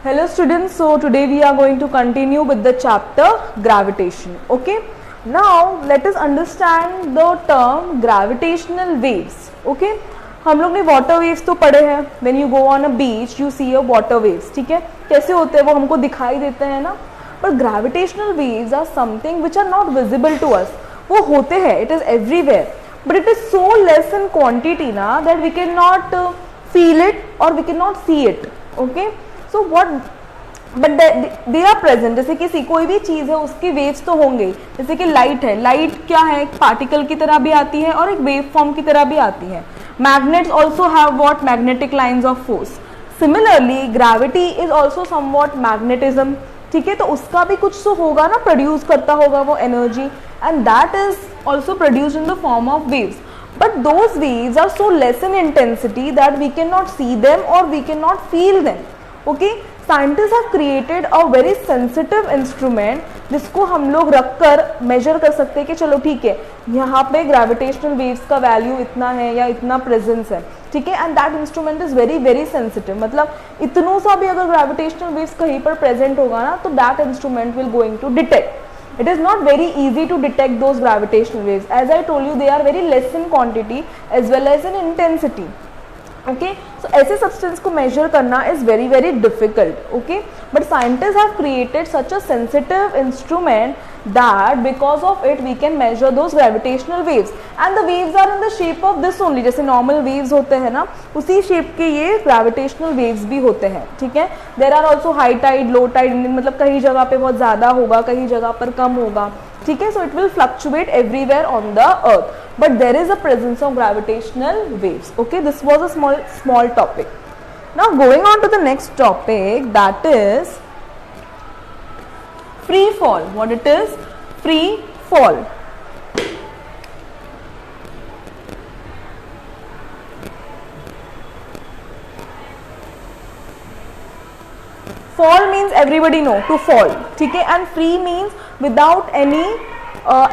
Hello students, so today we are going to continue with the chapter gravitation. Okay, now let us understand the term gravitational waves. Okay, हम लोग ने water waves तो पढ़े हैं. When you go on a beach, you see a water waves. ठीक है, कैसे होते हैं वो हमको दिखाई देते हैं ना. But gravitational waves are something which are not visible to us. वो होते हैं, it is everywhere. But it is so less in quantity ना that we cannot feel it or we cannot see it. Okay. So what, but they are present. जैसे कि कोई भी चीज़ है उसके वेव्स तो होंगे. जैसे कि लाइट है, लाइट क्या है, एक पार्टिकल की तरह भी आती है और एक वेव फॉर्म की तरह भी आती है. Magnets also have what, magnetic lines of force. Similarly gravity is also somewhat magnetism. ठीक है, तो उसका भी कुछ तो होगा ना, प्रोड्यूस करता होगा वो energy, and that is also produced in the form of waves. But those waves are so less in intensity that we cannot see them or we cannot feel them. Okay, scientists have created a very sensitive instrument जिसको हम लोग रखकर major कर सकते हैं कि चलो ठीक है यहाँ पे ग्रेविटेशनल वेव्स का वैल्यू इतना है या इतना प्रेजेंस है. ठीक है, and that instrument is very very sensitive. मतलब इतनों सा भी अगर ग्रेविटेशनल वेव्स कहीं पर प्रेजेंट होगा ना तो that instrument will going to detect. It is not very easy to detect those gravitational waves. As I told you, they are very less in quantity as well as in intensity. Okay, so ऐसे substance को measure करना is very very difficult. Okay, but scientists have created such a sensitive instrument that because of it we can measure those gravitational waves, and the waves are in the shape of this only. जैसे normal waves होते हैं ना, उसी shape के ये gravitational waves भी होते हैं. ठीक है, there are also high tide, low tide. मतलब कहीं जगह पे बहुत ज़्यादा होगा, कहीं जगह पर कम होगा. ठीक है, so it will fluctuate everywhere on the earth, but there is a presence of gravitational waves. Okay, this was a small topic. Now going on to the next topic, that is free fall. What it is? Free fall. Fall means everybody know to fall. ठीक है, and free means without any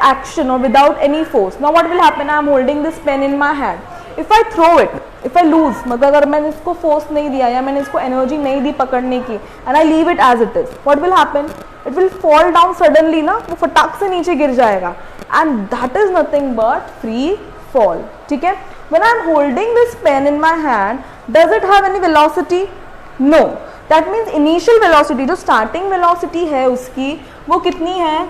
action or without any force. Now what will happen? I am holding this pen in my hand. If I throw it, if I lose, मतलब अगर मैंने इसको force नहीं दिया या मैंने इसको energy नहीं दी पकड़ने की, and I leave it as it is, what will happen? It will fall down suddenly ना, वो फटाक से नीचे गिर जाएगा, and that is nothing but free fall. ठीक है, when I am holding this pen in my hand, does it have any velocity? No. That means initial velocity, जो starting velocity है उसकी, वो कितनी है?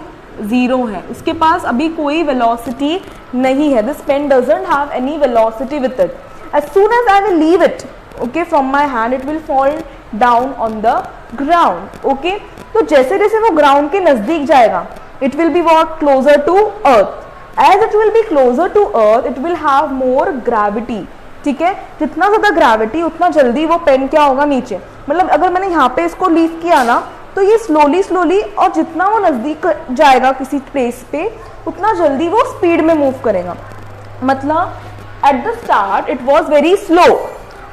0 है. उसके पास अभी कोई velocity नहीं है. This pen doesn't have any velocity with it. As soon as I will leave it, okay, from my hand, it will fall down on the ground. Okay, तो जैसे जैसे वो ground के नज़दीक जाएगा, it will be what? Closer to earth. As it will be closer to earth, it will have more gravity. ठीक है, जितना ज़्यादा ग्रेविटी उतना जल्दी वो पेन क्या होगा? नीचे. मतलब अगर मैंने यहाँ पे इसको लीव किया ना तो ये स्लोली स्लोली, और जितना वो नज़दीक जाएगा किसी प्लेस पे उतना जल्दी वो स्पीड में मूव करेगा. मतलब at the start it was very slow,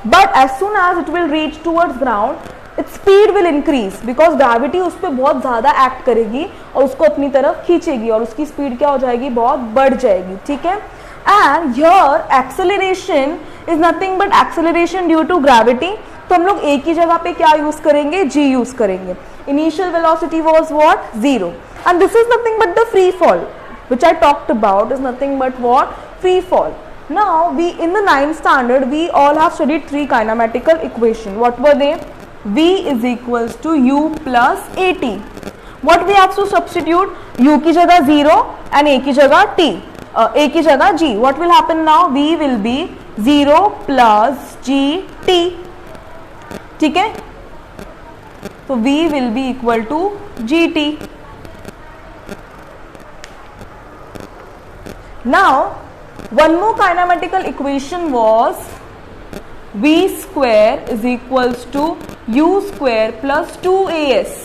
but as soon as it will reach towards ground its speed will increase, because gravity उस पर बहुत ज़्यादा एक्ट करेगी और उसको अपनी तरफ खींचेगी और उसकी स्पीड क्या हो जाएगी? बहुत बढ़ जाएगी. ठीक है, and here acceleration is nothing but acceleration due to gravity. तो हम लोग एक ही जगह पे क्या यूज करेंगे? जी यूज करेंगे. Initial velocity was what? 0, and this is nothing but the free fall which I talked about is nothing but what? Free fall. Now we in the 9th standard we all have studied 3 kinematical equation. What were they? V is equals to u plus at. What we have to substitute? u की जगह 0 and a की जगह t, a की जगह g. What will happen now? V will be 0 plus gt. ठीक है, तो V will be equal to gt. Now one more kinematical equation was V square is equals to u square plus 2as.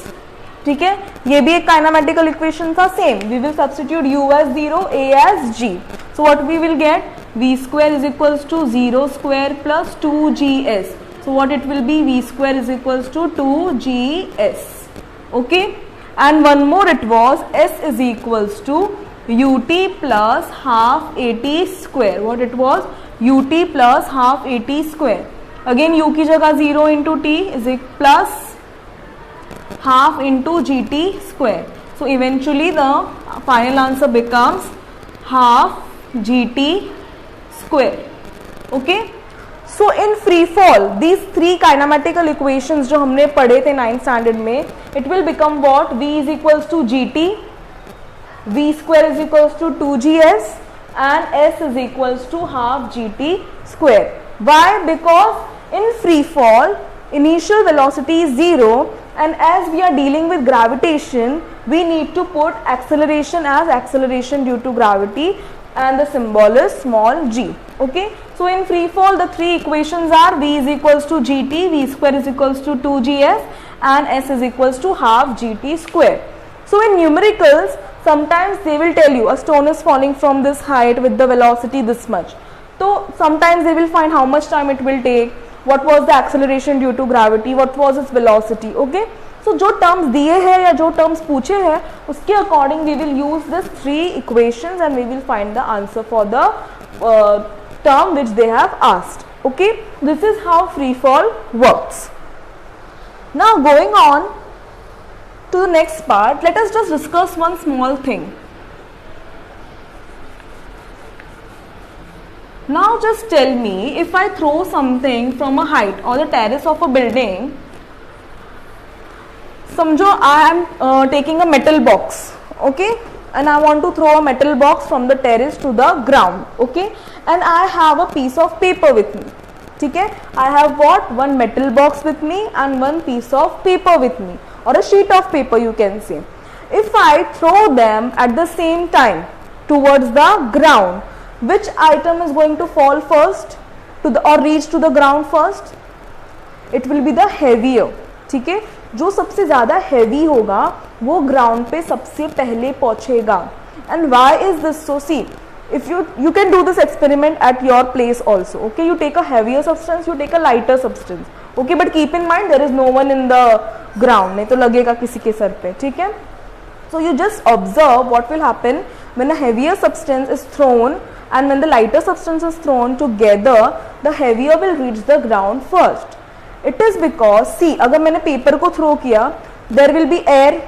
ठीक है, ये भी एक kinematical equation था. Same, we will substitute u as 0, a as g. So what we will get? V square is equals to 0 square plus 2gs. So what it will be? V square is equals to 2gs. Okay, and one more it was S is equals to ut plus half at square. What it was? ut plus half at square. Again u की जगह 0 into t is plus half into gt square. So eventually the final answer becomes half gt square. Okay, so in free fall these three kinematical equations जो हमने पढ़े थे 9th standard में, it will become what? V is equals to gt, v square is equals to 2gs and s is equals to half gt square. Why? Because in free fall initial velocity is 0 and as we are dealing with gravitation we need to put acceleration as acceleration due to gravity and the symbol is small g. Okay, so in free fall the three equations are v is equals to gt, v square is equals to 2gs and s is equals to half gt square. So in numericals sometimes they will tell you a stone is falling from this height with the velocity this much. So sometimes they will find how much time it will take, what was the acceleration due to gravity, what was its velocity. Okay, so जो terms दिए हैं या जो terms पूछे हैं उसके according we will use this three equations and we will find the answer for the term which they have asked. Okay, this is how free fall works. Now going on to the next part, let us just discuss one small thing. Now just tell me, if I throw something from a height or the terrace of a building, समझो I am taking a metal box, okay, and I want to throw a metal box from the terrace to the ground, okay, and I have a piece of paper with me, ठीक है, I have what? One metal box with me and one piece of paper with me, or a sheet of paper you can say. If I throw them at the same time towards the ground, which item is going to fall first to the or reach to the ground first? It will be the heavier. ठीक है, जो सबसे ज़्यादा heavy होगा वो ground पे सबसे पहले पहुँचेगा. And why is this so? See, if you can do this experiment at your place also. Okay, you take a heavier substance, you take a lighter substance. Okay, but keep in mind there is no one in the ground. नहीं तो लगेगा किसी के sir पे. ठीक है? So you just observe what will happen when a heavier substance is thrown and when the lighter substance is thrown together, the heavier will reach the ground first. It is because, see, अगर मैंने paper को throw किया, there will be air,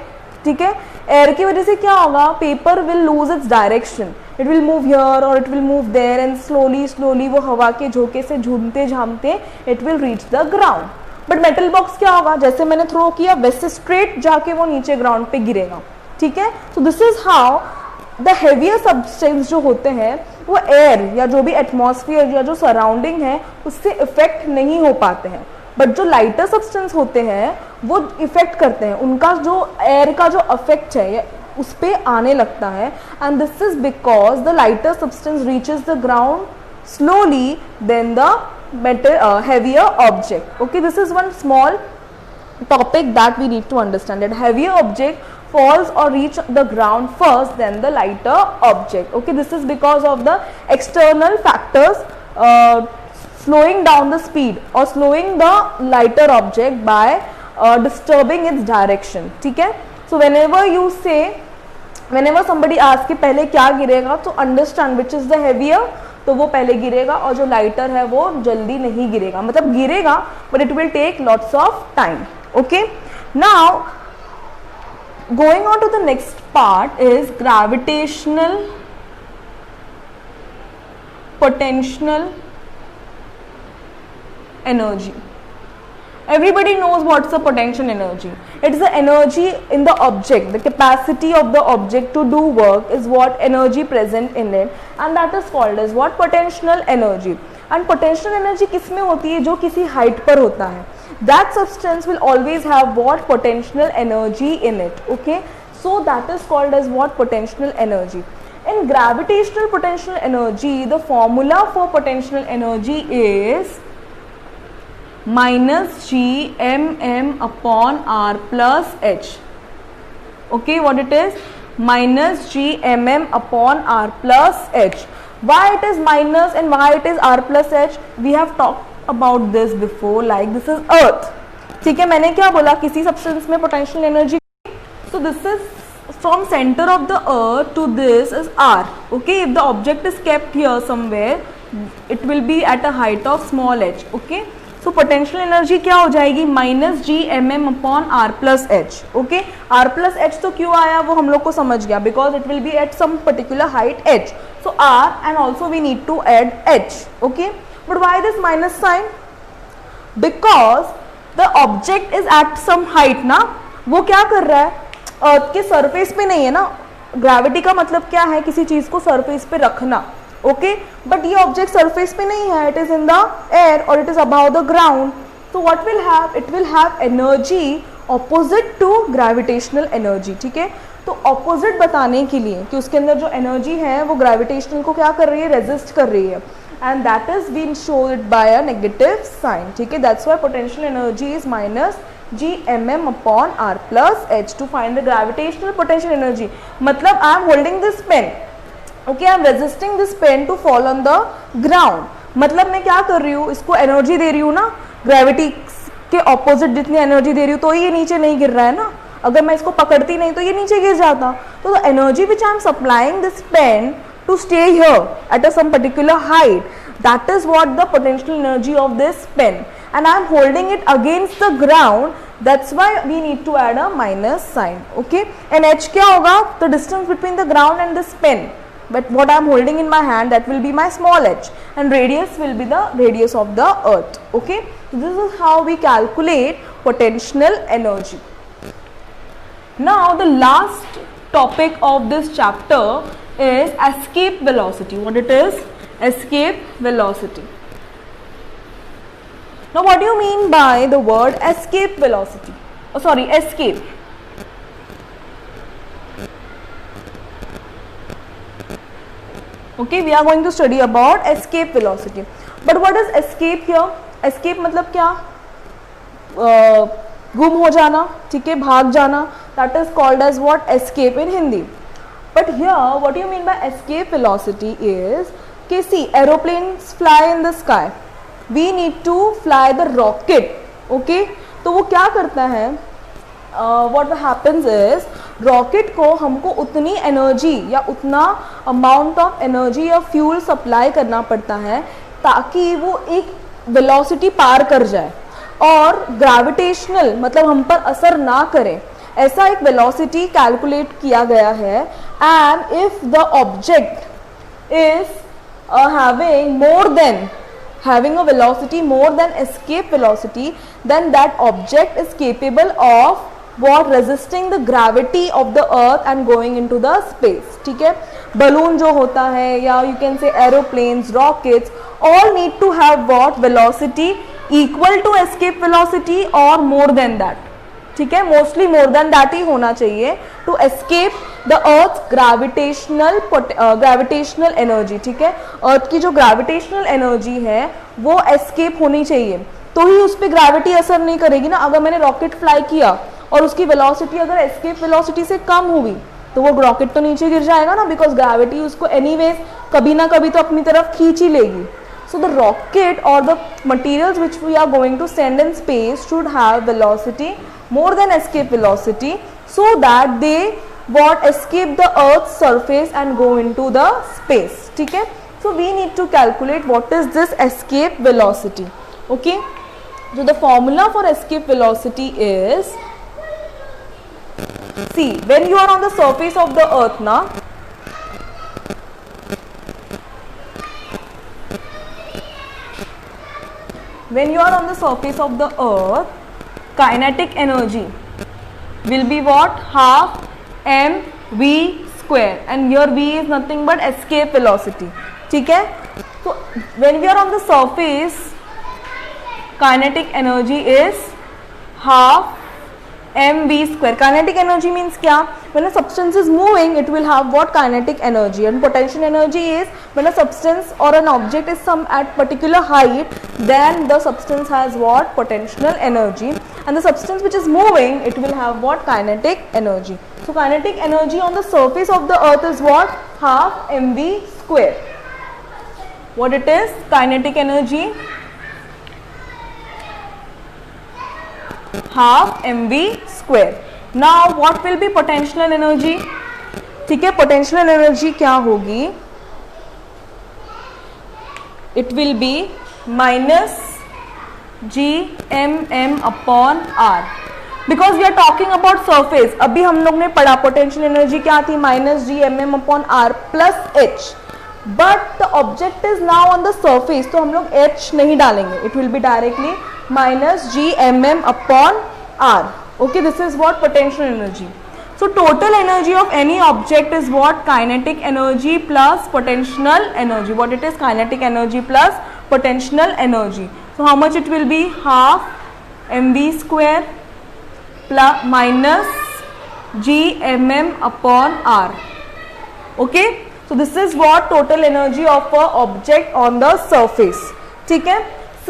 ठीक है, air की वजह से क्या होगा, paper will lose its direction, it will move here or it will move there and slowly वो हवा के झोंके से झूमते झामते it will reach the ground. But metal box क्या होगा, जैसे मैंने थ्रो किया वैसे स्ट्रेट जाके वो नीचे ग्राउंड पे गिरेगा. ठीक है, so this is how the heavier substance जो होते हैं वो एयर या जो भी एटमॉस्फेयर या जो सराउंडिंग है उससे इफेक्ट नहीं हो पाते हैं, बट जो लाइटर सब्सटेंस होते हैं वो इफेक्ट करते हैं, उनका जो एयर का जो इफेक्ट है उस पर आने लगता है. And this is because the lighter substance reaches the ground slowly than the heavier object. Okay, this is one small topic that we need to understand, that heavier object falls or reach the ground first than the lighter object. Okay, this is because of the external factors slowing down the speed or slowing the lighter object by disturbing its direction. ठीक है, so whenever somebody asks कि पहले क्या गिरेगा, तो understand which is the heavier, तो वो पहले गिरेगा और जो लाइटर है वो जल्दी नहीं गिरेगा, मतलब गिरेगा but it will take lots of time. Okay, now going on to the next part is gravitational potential energy. Everybody knows what's the potential energy. It's the energy in the object, the capacity of the object to do work is what energy present in it, and that is called as what? Potential energy. And potential energy किसमें होती है, जो किसी height पर होता है. That substance will always have what? Potential energy in it. Okay, so that is called as what? Potential energy. In gravitational potential energy, the formula for potential energy is minus g mm upon r plus h. Okay, what it is? Minus g mm upon r plus h. Why it is minus and why it is r plus h? We have talked about this before. Like this is earth. ठीक है, मैंने क्या बोला, किसी substance में potential energy, so this is from center of the earth to this is r. Okay, if the object is kept here somewhere, it will be at a height of small h. Okay, so potential energy क्या हो जाएगी, -GMM/r+h. Okay, r+h तो क्यों आया वो हम लोग को समझ गया, because it will be at some particular height h. So r and also we need to add h. Okay, but why this minus sign, because the object is at some height ना, वो क्या कर रहा है, अर्थ के surface पे नहीं है ना. ग्रेविटी का मतलब क्या है, किसी चीज को सरफेस पे रखना. ओके, बट ये ऑब्जेक्ट सरफेस पे नहीं है, it is in the air और it is about the ground. तो what will have, it will have energy opposite to gravitational energy. ठीक है, तो ऑपोजिट बताने के लिए कि उसके अंदर जो एनर्जी है वो ग्रेविटेशनल को क्या कर रही है, रेजिस्ट कर रही है, and that is been showed by a negative sign. ठीक है, that's why potential energy is -GMM/r+h to find the gravitational potential energy. मतलब I am holding this pen, okay, I am resisting this pen to fall on the ground. मतलब मैं क्या कर रही हूँ, इसको एनर्जी दे रही हूँ ना, ग्रेविटी के ऑपोजिट जितनी एनर्जी दे रही हूँ, तो ये नीचे नहीं गिर रहा है ना. अगर मैं इसको पकड़ती नहीं तो ये नीचे गिर जाता. तो the energy which I am supplying this pen to stay here at some particular height, that is what the potential energy of this pen, and I am holding it against the ground, that's why we need to add a minus sign. Okay, and h क्या होगा, the distance between the ground and this pen, but what I am holding in my hand, that will be my small h, and radius will be the radius of the earth. Okay, this is how we calculate potential energy. Now the last topic of this chapter is escape velocity. What it is? Escape velocity. Now what do you mean by the word escape velocity? Oh sorry, escape. Okay, we are going to study about escape velocity. But what is escape here? Escape मतलब क्या, गुम हो जाना. ठीक है, भाग जाना. That is called as what? Escape in Hindi. But here what do you mean by escape velocity is, कि see, aeroplanes fly in the sky, we need to fly the rocket. Okay, तो वो क्या करता है, what happens is, rocket को हमको उतनी energy या उतना अमाउंट ऑफ एनर्जी या फ्यूल सप्लाई करना पड़ता है ताकि वो एक वेलोसिटी पार कर जाए और ग्रेविटेशनल मतलब हम पर असर ना करे. ऐसा एक वेलोसिटी कैलकुलेट किया गया है. And if the object is having a velocity more than escape velocity, then that object is capable of what, resisting the gravity of the earth and going into the space. ठीक है, balloon जो होता है या you can say aeroplanes, rockets, all need to have what, velocity equal to escape velocity or more than that. ठीक है, mostly more than that ही होना चाहिए to escape the earth gravitational energy. ठीक है, अर्थ की जो ग्रेविटेशनल एनर्जी है वो एस्केप होनी चाहिए, तो ही उस पर ग्रेविटी असर नहीं करेगी ना. अगर मैंने रॉकेट फ्लाई किया और उसकी वेलोसिटी अगर एस्केप वेलोसिटी से कम हुई तो वो रॉकेट तो नीचे गिर जाएगा ना, बिकॉज ग्रेविटी उसको एनीवेज कभी ना कभी तो अपनी तरफ खींच ही लेगी. So the rocket or the materials which we are going to send in space should have velocity more than escape velocity, so that they what escape the earth's surface and go into the space. ठीक है, so we need to calculate what is this escape velocity. Okay, so the formula for escape velocity is, see, when you are on the surface of the earth na, when you are on the surface of the earth, kinetic energy will be what, half mv square, and here v is nothing but escape velocity. ठीक है, so when we are on the surface, kinetic energy is half mv square. Kinetic energy means क्या, when a substance is moving it will have what, kinetic energy, and potential energy is when a substance or an object is some at particular height, then the substance has what, potential energy, and the substance which is moving it will have what, kinetic energy. So kinetic energy on the surface of the earth is what, half mv square. What it is, kinetic energy half mv square. Now what will be potential energy? ठीक है, potential energy क्या होगी, it will be minus gmm upon r, because we are talking about surface. अभी हम लोग ने पढ़ा potential energy क्या थी, minus gmm upon r plus h, but the object is now on the surface, तो हम लोग h नहीं डालेंगे, it will be directly minus gmm upon r. Okay, this is what potential energy. So total energy of any object is what? Kinetic energy plus potential energy. What it is? Kinetic energy plus potential energy. So how much it will be? Half mv square plus minus gmm upon r. Okay, so this is what total energy of a object on the surface. ठीक है.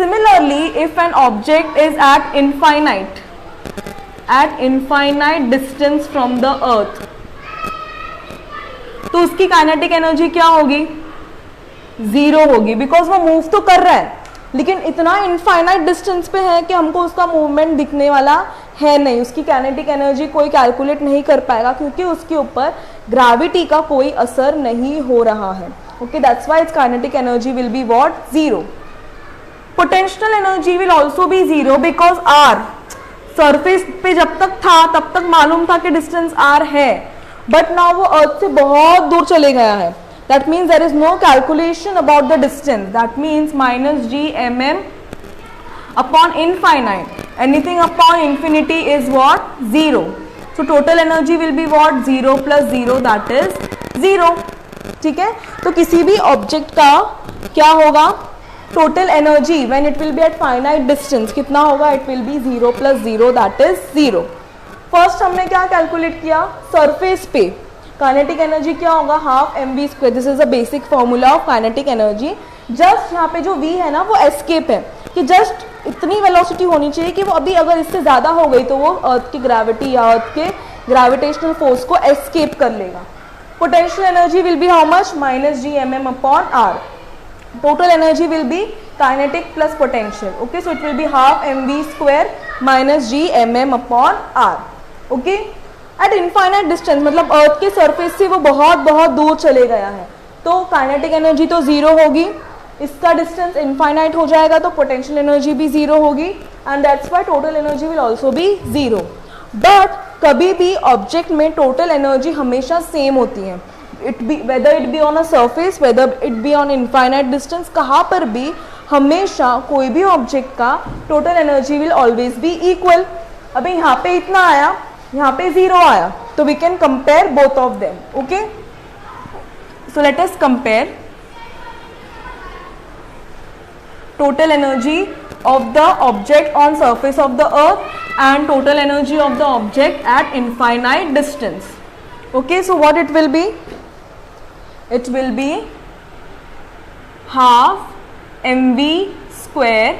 Similarly, if an object is at infinite distance from the earth, तो उसकी kinetic energy क्या होगी? Zero होगी, because वो move तो कर रहा है लेकिन इतना इनफाइनाइट डिस्टेंस पे है कि हमको उसका मूवमेंट दिखने वाला है नहीं. उसकी काइनेटिक एनर्जी कोई कैलकुलेट नहीं कर पाएगा क्योंकि उसके ऊपर ग्रेविटी का कोई असर नहीं हो रहा है. Okay, that's why its kinetic energy will be what? Zero. Potential energy will also be zero because r surface पे जब तक था तब तक मालूम था कि डिस्टेंस r है, बट नाउ वो अर्थ से बहुत दूर चले गया है. That means there is no calculation about the distance. That means minus gmm upon infinite, anything upon infinity is what? Zero. So total energy will be what? Zero plus zero, that is zero. ठीक है, तो किसी भी object का क्या होगा? Total energy when it will be at finite distance कितना होगा? It will be zero plus zero, that is zero. First हमने क्या कैलकुलेट किया? सरफेस पे काइनेटिक एनर्जी क्या होगा? Half mv square. This is a basic formula of kinetic energy. Just यहाँ पे जो v है ना वो एस्केप है, कि जस्ट इतनी वेलोसिटी होनी चाहिए कि वो अभी अगर इससे ज्यादा हो गई तो वो अर्थ की ग्रेविटी या अर्थ के ग्रेविटेशनल फोर्स को एस्केप कर लेगा. Potential energy will B how much? Minus gmm upon r. Total energy will be kinetic plus potential. Okay, so it will be half mv square minus gmm upon r. Okay, at infinite distance मतलब अर्थ के surface से वो बहुत बहुत दूर चले गया है, तो काइनेटिक एनर्जी तो जीरो होगी, इसका डिस्टेंस इनफाइनाइट हो जाएगा तो पोटेंशियल एनर्जी भी जीरो होगी, and that's why total energy will also be zero. But कभी भी ऑब्जेक्ट में टोटल एनर्जी हमेशा सेम होती है. whether it be on a surface, whether it be on infinite distance, कहाँ पर भी हमेशा कोई भी ऑब्जेक्ट का total energy will always be equal. अभी यहाँ पे इतना आया, यहाँ पे जीरो आया, तो we can compare both of them. Okay, so let us compare total energy of the object on surface of the earth and total energy of the object at infinite distance. Okay, so what it will be? It will be half mv square,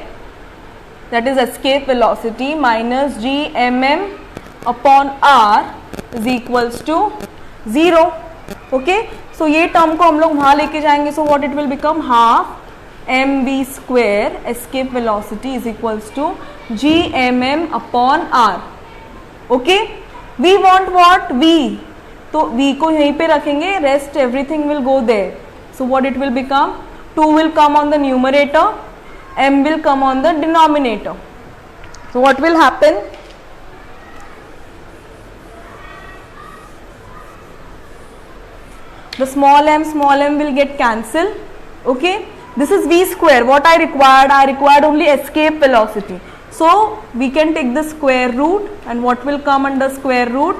that is escape velocity, minus gmm upon r is equals to 0. Okay, so ये term को हम लोग वहाँ लेके जाएंगे, so what it will become? half mv square escape velocity is equals to gmm upon r. Okay, we want what? v, तो v को यहीं पे रखेंगे, rest everything will go there. So what it will become? 2 will come on the numerator, m will come on the denominator. So what will happen? The small m will get cancelled. Okay, this is v square. What I required only escape velocity. So we can take the square root, and what will come under square root?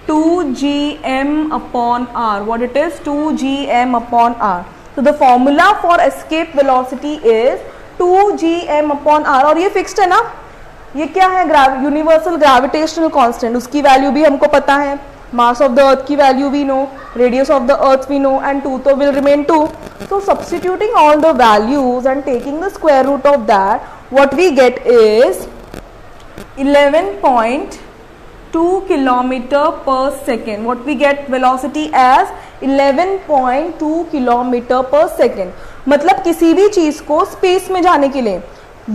2gm upon r. What it is? 2gm upon r. So the formula for escape velocity is 2gm upon r. और ये fixed है ना, ये क्या है? Universal gravitational constant, उसकी value भी हमको पता है. मास ऑफ द अर्थ की value we know, radius of the earth we know, and 2 तो will remain 2. So substituting all the values and taking the square root of that, what we get is 11.2 kilometer per second. What we get velocity as 11.2 kilometer per second. मतलब किसी भी चीज को space में जाने के लिए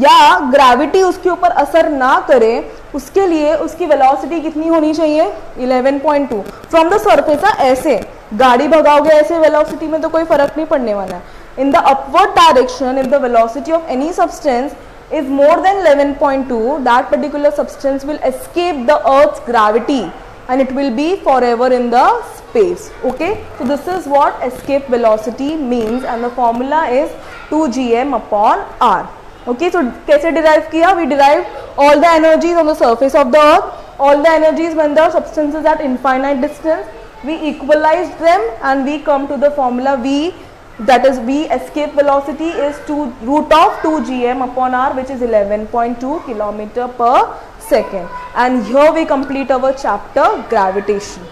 या ग्रेविटी उसके ऊपर असर ना करे, उसके लिए उसकी वेलोसिटी कितनी होनी चाहिए? 11.2 फ्रॉम द सरफेस. ऐसे गाड़ी भगाओगे ऐसे वेलोसिटी में तो कोई फर्क नहीं पड़ने वाला है. In the upward direction, if the velocity of any substance is more than 11.2, that particular substance will escape the Earth's gravity and it will be forever in the space. Okay, so this is what escape velocity means and the formula is 2 gm upon r. Okay, so कैसे derive किया? We derived all the energies on the surface of the earth, all the energies when the substance is at infinite distance, we equalized them and we come to the formula V, that is V escape velocity is root of 2 gm upon r, which is 11.2 kilometer per second. And here we complete our chapter gravitation.